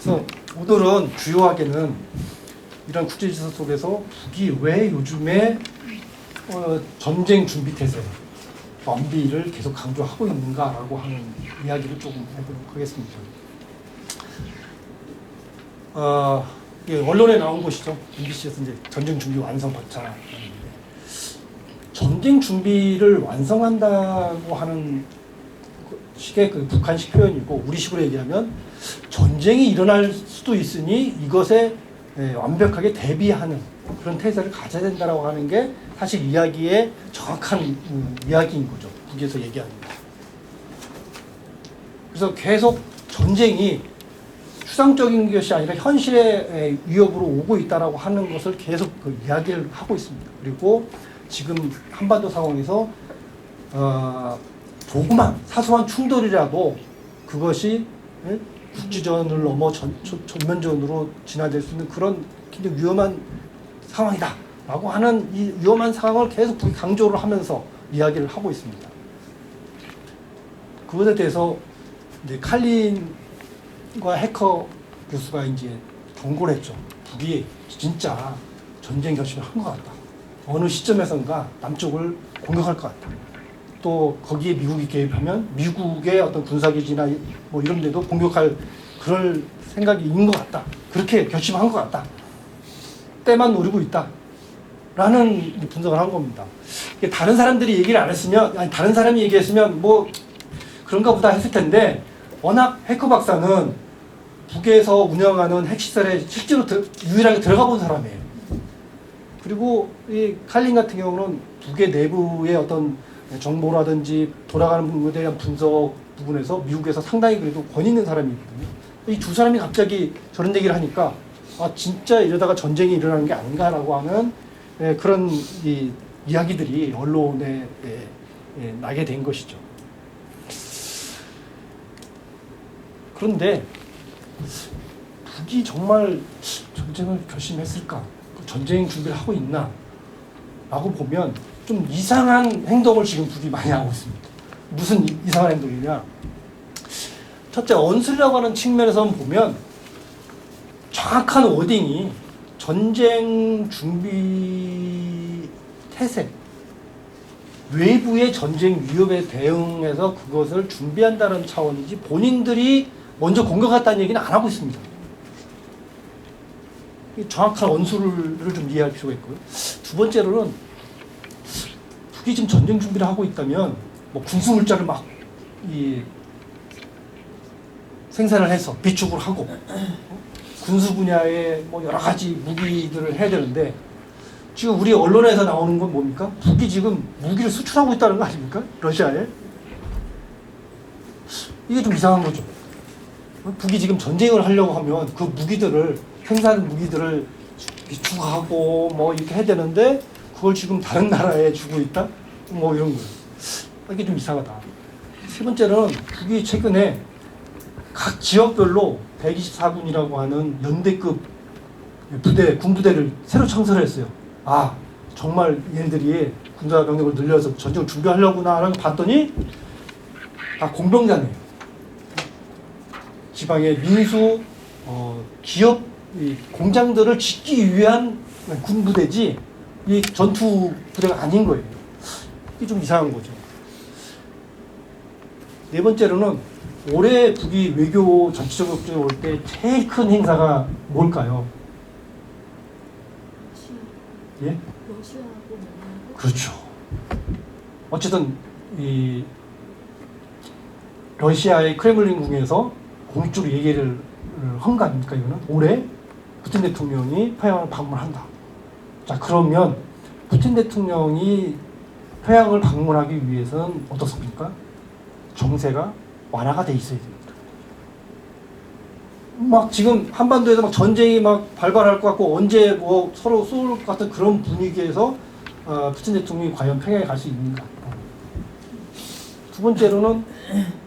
그래서 오늘은 주요하게는 이런 국제질서 속에서 북이 왜 요즘에 전쟁 준비 태세, 완비를 계속 강조하고 있는가라고 하는 이야기를 조금 해보도록 하겠습니다. 언론에 나온 것이죠. MBC에서 이제 전쟁 준비 완성 받자. 전쟁 준비를 완성한다고 하는 식의 그 북한식 표현이고, 우리식으로 얘기하면 전쟁이 일어날 수도 있으니 이것에 완벽하게 대비하는 그런 태세를 가져야 된다라고 하는 게 사실 이야기의 정확한 이야기인 거죠. 북에서 얘기하는 거. 그래서 계속 전쟁이 추상적인 것이 아니라 현실의 위협으로 오고 있다라고 하는 것을 계속 그 이야기를 하고 있습니다. 그리고 지금 한반도 상황에서 조그만 사소한 충돌이라도 그것이 국지전을 넘어 전면전으로 진화될 수 있는 그런 굉장히 위험한 상황이다 라고 하는 이 위험한 상황을 계속 강조를 하면서 이야기를 하고 있습니다. 그것에 대해서 이제 칼린과 해커 교수가 이제 경고를 했죠. 북이 진짜 전쟁 결심을 한 것 같다. 어느 시점에선가 남쪽을 공격할 것 같다. 또 거기에 미국이 개입하면 미국의 어떤 군사기지나 뭐 이런 데도 공격할 그럴 생각이 있는 것 같다. 그렇게 결심한 것 같다. 때만 노리고 있다. 라는 분석을 한 겁니다. 다른 사람들이 얘기를 안 했으면, 아니 다른 사람이 얘기했으면 뭐 그런가 보다 했을 텐데, 워낙 해커 박사는 북에서 운영하는 핵시설에 실제로 유일하게 들어가 본 사람이에요. 그리고 이 칼린 같은 경우는 북의 내부의 어떤 정보라든지 돌아가는 부분에 대한 분석 부분에서 미국에서 상당히 그래도 권위 있는 사람이거든요. 이 두 사람이 갑자기 저런 얘기를 하니까 진짜 이러다가 전쟁이 일어나는 게 아닌가라고 하는 그런 이야기들이 언론에 나게 된 것이죠. 그런데 북이 정말 전쟁을 결심했을까? 전쟁 준비를 하고 있나? 라고 보면 좀 이상한 행동을 지금 북이 많이 하고 있습니다. 무슨 이상한 행동이냐? 첫째, 언슬이라고 하는 측면에서 보면 정확한 워딩이 전쟁 준비 태세, 외부의 전쟁 위협에 대응해서 그것을 준비한다는 차원이지 본인들이 먼저 공격했다는 얘기는 안 하고 있습니다. 정확한 언수를 좀 이해할 필요가 있고요. 두 번째로는 북이 지금 전쟁 준비를 하고 있다면 뭐 군수물자를 막 생산을 해서 비축을 하고 군수 분야의 뭐 여러 가지 무기들을 해야 되는데, 지금 우리 언론에서 나오는 건 뭡니까? 북이 지금 무기를 수출하고 있다는 거 아닙니까? 러시아에. 이게 좀 이상한 거죠. 북이 지금 전쟁을 하려고 하면 그 무기들을, 생산 무기들을 비축하고 뭐 이렇게 해야 되는데 그걸 지금 다른 나라에 주고 있다? 뭐 이런 거예요. 이게 좀 이상하다. 세 번째는 북이 최근에 각 지역별로 124군이라고 하는 연대급 군부대를 새로 창설했어요. 정말 얘네들이 군사 병력을 늘려서 전쟁을 준비하려구나 라고 봤더니 다 공병자네요. 지방의 민수, 기업, 공장들을 짓기 위한 군부대지 이 전투 부대가 아닌 거예요. 이게 좀 이상한 거죠. 네 번째로는 올해 북이 외교 전체적으로 올 때 제일 큰 행사가 뭘까요? 예? 그렇죠. 어쨌든 이 러시아의 크렘린궁에서 공식적으로 얘기를 한 거 아닙니까? 이거는 올해 푸틴 대통령이 평양을 방문한다. 자, 그러면 푸틴 대통령이 평양을 방문하기 위해서는 어떻습니까? 정세가 완화가 돼 있어야 됩니다. 막 지금 한반도에서 막 전쟁이 막 발발할 것 같고 언제 뭐 서로 쏠 것 같은 그런 분위기에서 푸틴 대통령이 과연 평양에 갈 수 있는가. 두 번째로는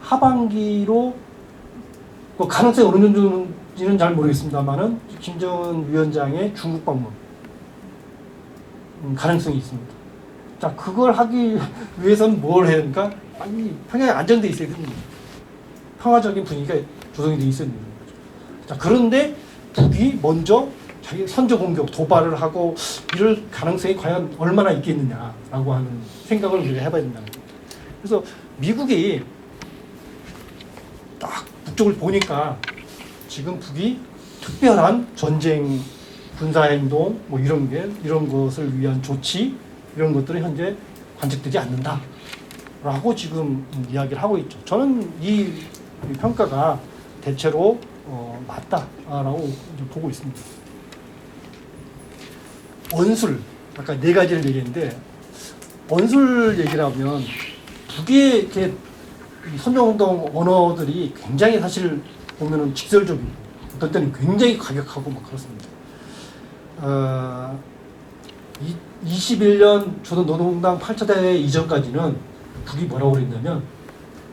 하반기로 그 가능성이 어느 정도인지는 잘 모르겠습니다만은 김정은 위원장의 중국 방문 가능성이 있습니다. 자, 그걸 하기 위해서는 뭘 해야 됩니까? 평양에 안정돼 있어야 됩니다. 평화적인 분위기가 조성이 돼 있어야 됩니다. 자, 그런데 북이 먼저 자기 선제 공격, 도발을 하고 이럴 가능성이 과연 얼마나 있겠느냐라고 하는 생각을 우리가 해봐야 된다는 거예요. 그래서 미국이 딱 북쪽을 보니까 지금 북이 특별한 전쟁, 군사행동, 뭐 이런 것을 위한 조치, 이런 것들은 현재 관측되지 않는다라고 지금 이야기를 하고 있죠. 저는 이 평가가 대체로 맞다라고 보고 있습니다. 언술, 아까 네 가지를 얘기했는데 언술 얘기를 하면 북의 이렇게 선정운동 언어들이 굉장히 사실 보면은 직설적이고 어떤 때는 굉장히 과격하고 막 그렇습니다. 21년 조선 노동당 8차 대회 이전까지는 북이 뭐라고 그랬냐면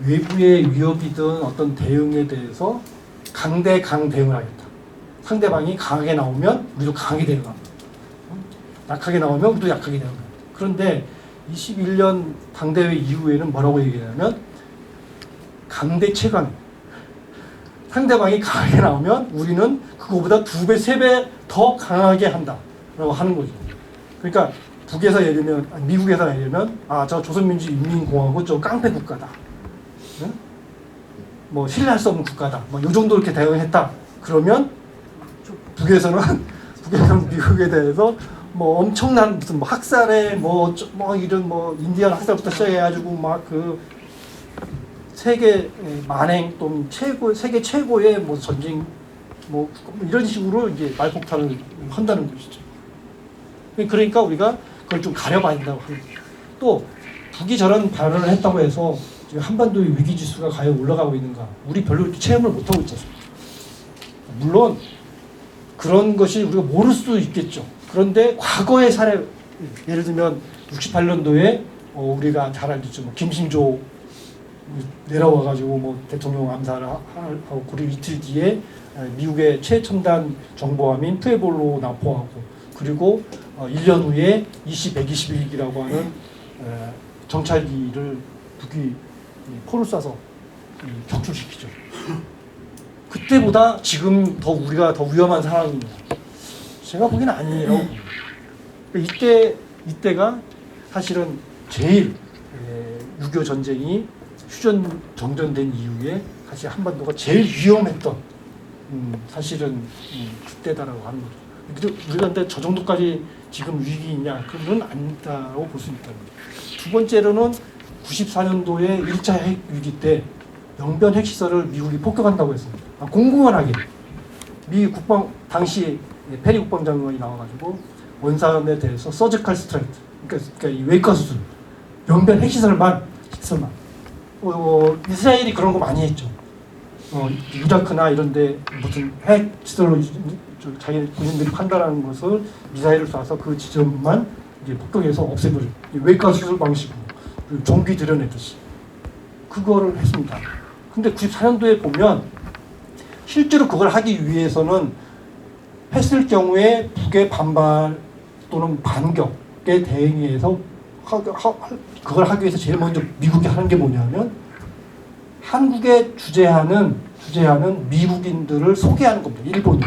외부의 위협이든 어떤 대응에 대해서 강대강 대응을 하겠다. 상대방이 강하게 나오면 우리도 강하게 대응합니다. 약하게 나오면 우리도 약하게 대응합니다. 그런데 21년 당대회 이후에는 뭐라고 얘기하냐면 강대 최강. 상대방이 강하게 나오면 우리는 그거보다 2배, 3배 더 강하게 한다라고 하는 거죠. 그러니까 북에서 예를 들면, 미국에서 예를 들면, 저 조선민주인민공화국 저 깡패 국가다. 응? 뭐 신뢰할 수 없는 국가다. 뭐 이 정도 이렇게 대응했다. 그러면 북에서는 미국에 대해서 뭐 엄청난 무슨 뭐 학살에 뭐 이런 뭐 인디안 학살부터 시작해가지고 막 그 세계 만행 또는 세계 최고의 뭐 전쟁 뭐 이런 식으로 이제 말폭탄을 한다는 것이죠. 그러니까 우리가 그걸 좀 가려봐야 된다고 합니다. 또 북이 저런 발언을 했다고 해서 지금 한반도의 위기 지수가 과연 올라가고 있는가? 우리 별로 이렇게 체험을 못 하고 있지 않습니까? 물론 그런 것이 우리가 모를 수도 있겠죠. 그런데 과거의 사례, 예를 들면 68년도에 우리가 잘 알겠죠. 뭐 김신조 내려와가지고 뭐 대통령 암살을 하고 그리고 이틀 뒤에 미국의 최첨단 정보함인 푸에볼로 납포하고 그리고 1년 후에 121기라고 하는 정찰기를 북이 포를 쏴서 격출시키죠. 그때보다 지금 우리가 더 위험한 상황입니다. 제가 보기에는 아니라고 봅니다. 이때가 사실은 제일 6.25 전쟁이 휴전 정전된 이후에 사실 한반도가 제일 위험했던 사실은 그때다라고 하는 거죠. 그리고 우리가 근데 저 정도까지 지금 위기이냐 그건 아니다라고 볼 수 있다. 두 번째로는 94년도에 1차 핵 위기 때 영변 핵시설을 미국이 폭격한다고 했습니다. 공공연하게 미 국방 당시 페리 국방장관이 나와가지고 원산에 대해서 서지컬 스트라이크, 그러니까 이 외과 수술, 영변 핵시설만 이스라엘이 그런 거 많이 했죠. 이라크나 이런데 무슨 핵시설로 자기 군인들이 판단하는 것을 미사일을 쏴서 그 지점만 이제 폭격해서 없애버리고 외과 수술 방식으로 종기 들여내듯이 그거를 했습니다. 근데 94년도에 보면 실제로 그걸 하기 위해서는 했을 경우에 북의 반발 또는 반격에 대응해서 그걸 하기 위해서 제일 먼저 미국이 하는 게 뭐냐면 한국에 주재하는 미국인들을 소개하는 겁니다. 일본이.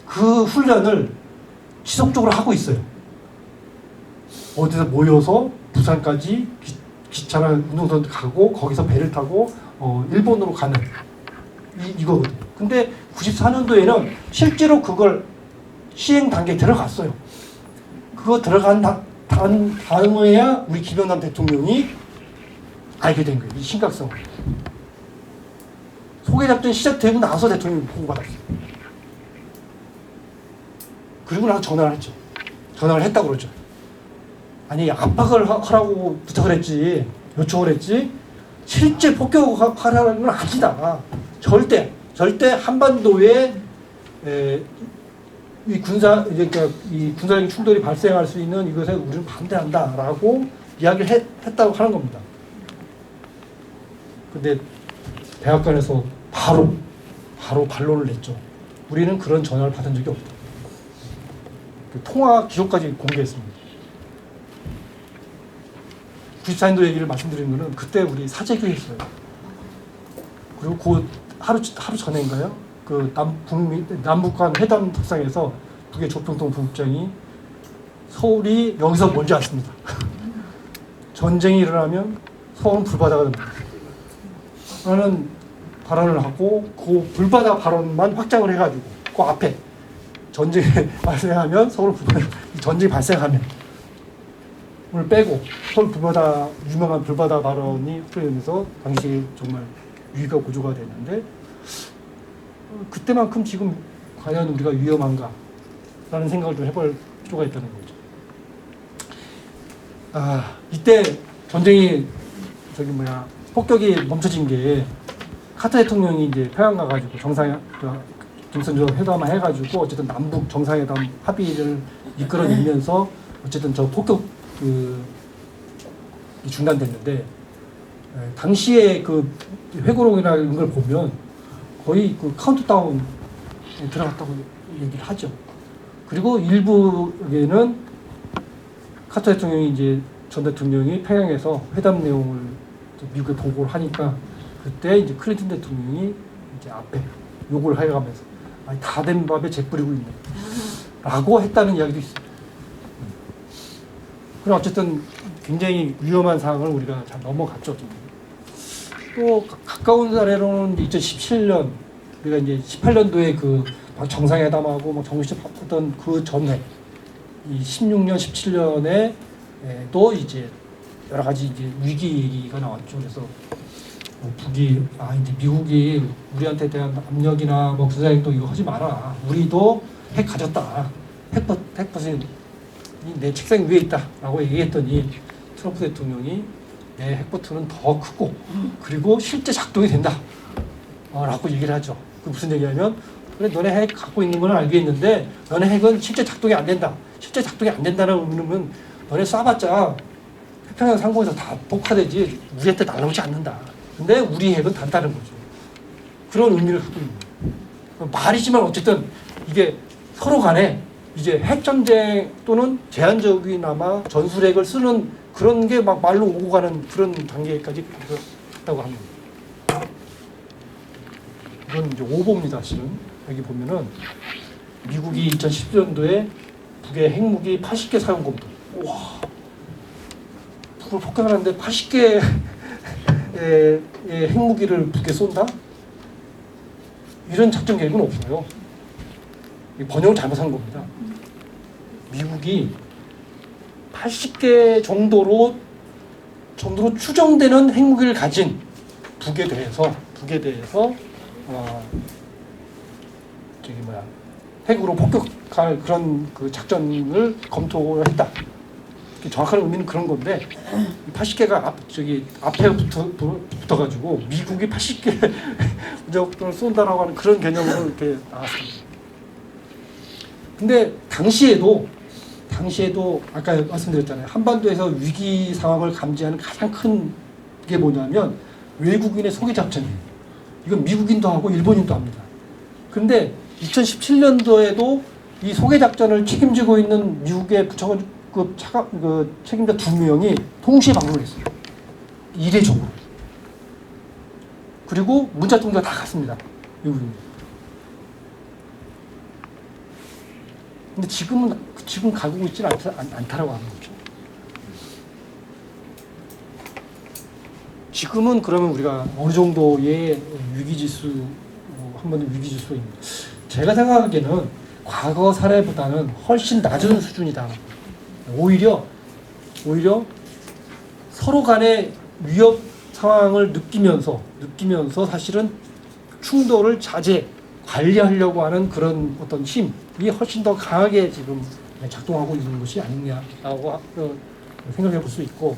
그 훈련을 지속적으로 하고 있어요. 어디서 모여서 부산까지 기차나 운송선 가고 거기서 배를 타고 일본으로 가는 이거거든요. 근데 94년도에는 실제로 그걸 시행 단계에 들어갔어요. 그거 들어간 다음에야 우리 김영삼 대통령이 알게 된 거예요. 이 심각성을. 소개작전 시작되고 나서 대통령이 보고받았어요. 그리고 나서 전화를 했죠. 전화를 했다고 그러죠. 아니 압박을 하라고 부탁을 했지, 요청을 했지 실제 폭격하라는 건 아니다. 절대 한반도에 이 군사적인 충돌이 발생할 수 있는 이것에 우리는 반대한다라고 이야기를 했다고 하는 겁니다. 근데 백악관에서 바로 반론을 냈죠. 우리는 그런 전화를 받은 적이 없다. 그 통화 기록까지 공개했습니다. 94년도 얘기를 말씀드리는 거는 그때 우리 사재기 했어요. 그리고 그 하루 전인가요? 그 남북 간 회담 탑상에서 북의 조평통 부국장이 서울이 여기서 멀지 않습니다. 전쟁이 일어나면 서울은 불바다가 됩니다. 라는 발언을 하고 그 불바다 발언만 확장을 해가지고 그 앞에 전쟁이 발생하면 서울 불바다 전쟁이 발생하면 을 빼고 서울 불바다 유명한 불바다 발언이 풀리면서 당시 정말 위기가 고조가 됐는데 그때만큼 지금 과연 우리가 위험한가 라는 생각을 좀 해볼 필요가 있다는 거죠. 이때 전쟁이 폭격이 멈춰진 게 카터 대통령이 이제 평양 가가지고 김선조 회담을 해가지고 어쨌든 남북 정상회담 합의를 이끌어내면서 어쨌든 저 폭격 중단됐는데 당시에 그 회고록이라는 걸 보면 거의 그 카운트다운에 들어갔다고 얘기를 하죠. 그리고 일부에는 카터 대통령이 이제 전 대통령이 평양에서 회담 내용을 미국에 보고를 하니까 그때 이제 클린턴 대통령이 이제 앞에 욕을 해가면서 다 된 밥에 재 뿌리고 있네 라고 했다는 이야기도 있습니다. 그럼 어쨌든 굉장히 위험한 상황을 우리가 잘 넘어갔죠. 또 가까운 사례로는 2017년 우리가 이제 18년도에 그 정상회담하고 뭐 정식 했던 그 전에 이 16년, 17년에 또 이제 여러 가지 이제 위기 얘기가 나왔죠. 그래서 북이 이제 미국이 우리한테 대한 압력이나 뭐 군사행동 이거 하지 마라. 우리도 핵 가졌다. 핵버튼이 내 책상 위에 있다라고 얘기했더니 트럼프 대통령이 내 핵버튼은 더 크고 그리고 실제 작동이 된다. 라고 얘기를 하죠. 그 무슨 얘기냐면 그래 너네 핵 갖고 있는 건 알겠는데 너네 핵은 실제 작동이 안 된다. 실제 작동이 안 된다는 의미는 너네 쏴봤자 태평양 상공에서 다 폭파되지 우리한테 날아오지 않는다. 근데 우리 핵은 단다는 거죠. 그런 의미를 갖고 있는 거예요. 말이지만 어쨌든 이게 서로 간에 이제 핵전쟁 또는 제한적이나마 전술핵을 쓰는 그런 게 막 말로 오고 가는 그런 단계까지 갔다고 합니다. 이건 이제 오보입니다, 실은. 여기 보면은 미국이 2010년도에 북의 핵무기 80개 사용 검토. 와, 북을 폭격하는데 80개의 핵무기를 북에 쏜다? 이런 작전 계획은 없어요. 번역을 잘못한 겁니다. 미국이 80개 정도로 추정되는 핵무기를 가진 북에 대해서 핵으로 폭격할 그런 그 작전을 검토를 했다. 정확한 의미는 그런 건데 80개가 앞에 붙어가지고 미국이 80개 무적을 쏜다라고 하는 그런 개념으로 이렇게 나왔습니다. 근데 당시에도 아까 말씀드렸잖아요. 한반도에서 위기 상황을 감지하는 가장 큰 게 뭐냐면 외국인의 소개 작전이에요. 이건 미국인도 하고 일본인도 합니다. 근데 2017년도에도 이 소개 작전을 책임지고 있는 미국의 부처급 책임자 2명이 동시에 방문을 했어요. 이례적으로. 그리고 문자 통지가 다 갔습니다. 미국인. 근데 지금 가고 있지는 않다라고 하는 거죠. 지금은 그러면 우리가 어느 정도의 위기지수, 한번도 위기지수입니다. 제가 생각하기에는 과거 사례보다는 훨씬 낮은 수준이다. 오히려 서로 간의 위협 상황을 느끼면서 사실은 충돌을 관리하려고 하는 그런 어떤 힘이 훨씬 더 강하게 지금 작동하고 있는 것이 아니냐라고 생각해 볼 수 있고,